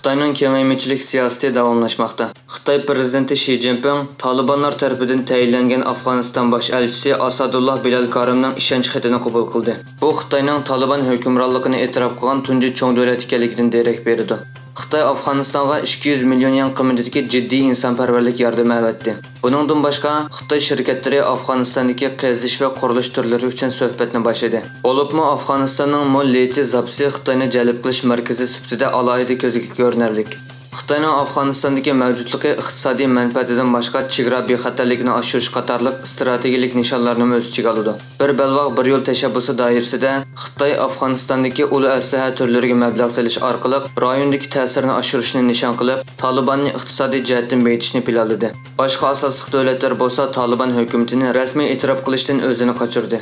Xitoyning kengaymichilik siyosati davomlashmoqda. Xitoy prezidenti Shi Jinping Talibanlar tarafidan tayinlangan Afg'oniston bosh elchisi Asadullah Bilal Karimning ishonch xatini qabul qildi. Bu Xitoyning Taliban hukmronligini e'tirof qilgan tunji cho'ng davlat ekanligidan darak berdi. Xitoy Afg'onistonga 200 million yuan qiymidagi jiddiy insonparvarlik yordami avatdi. Buningdan boshqa Xitoy shirkatlari Afg'onistondagi qazish va qurilish turlari uchun suhbatni boshladi. Bo'libmi Afg'onistonning mo'l liti zapsi Xitoyni jalb qilish markazi sifatida alohida ko'zga ko'rinarlik. Xitoyning Afg'onistondagi mavjudligi iqtisodiy manfaatidan boshqa chegara bexatarligini oshirish qatorliq strategik nishonlarni o'z ichiga oladi. Bir balvoq bir yo'l tashabbusi doirasida Xitoy Afg'onistondagi ulu aslaha turlariga mablag' solish orqali rayondagi ta'sirini oshirishni nishon qilib, Talibanni iqtisodiy jihatdan beyitishni planladi. Boshqa asosiy davlatlar bo'lsa Taliban hukumatini rasmiy e'tirof qilishdan o'zini qochirdi.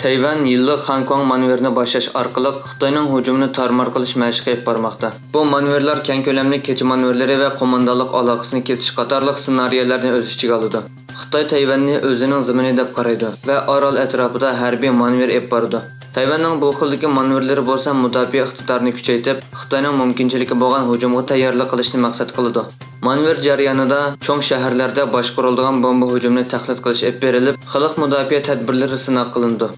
Tayvan yillik Hong Kong manevrini boshlash orqali Xitoyning hujumini tarmor qilish mashq qilib bormoqda. Bu manevrlar keng ko'lamli kecha manevrlari va qo'mondonlik aloqasini kesish qatorliq ssenariylarni o'z ichiga oladi. Xitoy Tayvanni o'zining zimini deb qaraydi va orol atrofida harbiy manevr olib boradi. Tayvanning bu xildagi manevrlari bo'lsa mudofaa iqtidorini kuchaytirib, Xitoyning mumkinchiligi bo'lgan hujumga tayyorlik qilishni maqsad qiladi. Manevr jarayonida cho'ng shaharlarda boshqariladigan bomba hujumini tahlil qilish olib berilib, xalq mudofaa tadbirlari sinab qilindi.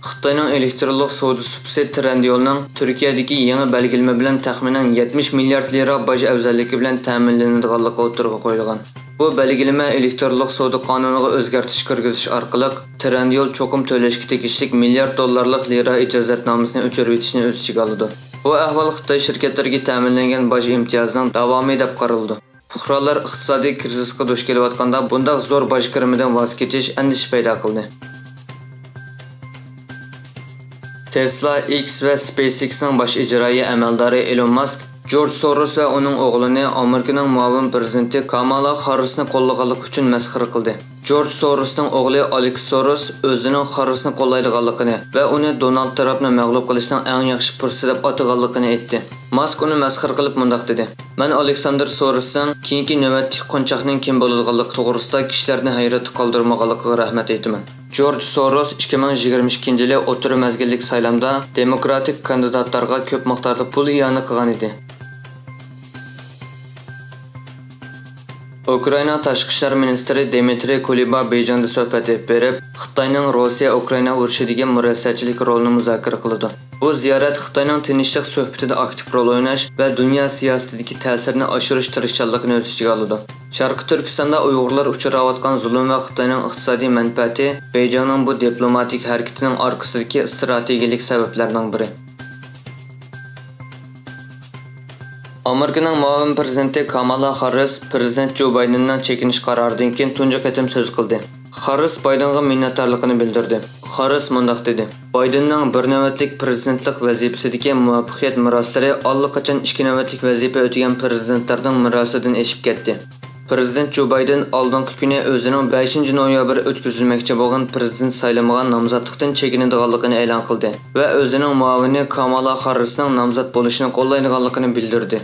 Xitoyning elektronlik savdo supsi Trendyolning Turkiyadagi yangi belgilama bilan taxminan 70 milliard lira boj afzalligi bilan ta'minlanadiganligi o'tirg'a qo'yilgan. Bu belgilama elektronlik savdo qonuniga o'zgartirish kirgizish orqali Trendyol cho'qim to'lashga tegishli milliard dollarlik lira ijozatnomasini o'chirib etishni o'z ichiga oladi. Bu ahvol Xitoy shirkatlariga ta'minlangan boj imtiyozining davomi deb qaraldi. Fuqarolar iqtisodiy krizisga duch kelayotganda bunday zo'r boj kirimidan voz kechish andish paydo qildi. Tesla, X va SpaceX'ning bosh ijroiya amaldori Elon Musk, George Soros va uning o'g'lini Amerikaning muavin prezidenti Kamala Harrisni qo'llaganlik uchun masxara qildi. George Sorosning o'g'li Alex Soros o'zining Harrisni qo'llaydiganligini va uni Donald Trumpni mag'lub qilishning eng yaxshi fursati deb ataganligini aytdi. Musk uni masxara qilib mundaq dedi: "Men Alexander Sorosning keyingi navbatdagi qo'nchoqning kim bo'ladiganligi to'g'risida kishilarni hayratga qoldirmaganligiga rahmat aytaman." George Soros 2022-yili o'tir mazgillik saylamda demokratik kandidatlarga ko'p miqdorda pul iona qilgan edi. Ukraina tashqi ishlar ministri Dmitry Kuleba Beijingda suhbat berib, Xitoyning Rossiya-Ukraina urushidagi murosasiyachilik rolini muzokara qildi. Bu ziyorat Xitoyning tinchlik suhbatida aktiv rol o'ynash va dunyo siyosatidagi ta'sirini oshirish tirishchanligini o'z ichiga oldi. Sharqi Turkistonda Uyg'urlar uchrayotgan zulm va Xitoyning iqtisodiy manfaati Beijingning bu diplomatik harakatining orqasidagi strategik sabablardan biri. Amerikaning muavin prezidenti Kamala Harris prezident Joe Bidenning chekinish qaroridan keyin tunji qatim so'z qildi. Harris Bidenga minnatdorligini bildirdi. Harris mundaq dedi: "Bidenning bir navbatlik prezidentlik vazifasidagi muvaffaqiyat meroslari allaqachon ikki navbatlik vazifa o'tagan prezidentlarning merosidan eshib ketdi." Prezident Joe Biden oldingi kuni o'zining 5 noyabr o'tkazilmoqchi bo'lgan prezident saylamiga nomzodlikdan chekinadiganligini e'lon qildi va o'zining muavini Kamala Harrisning nomzod bo'lishini qo'llaydiganligini bildirdi.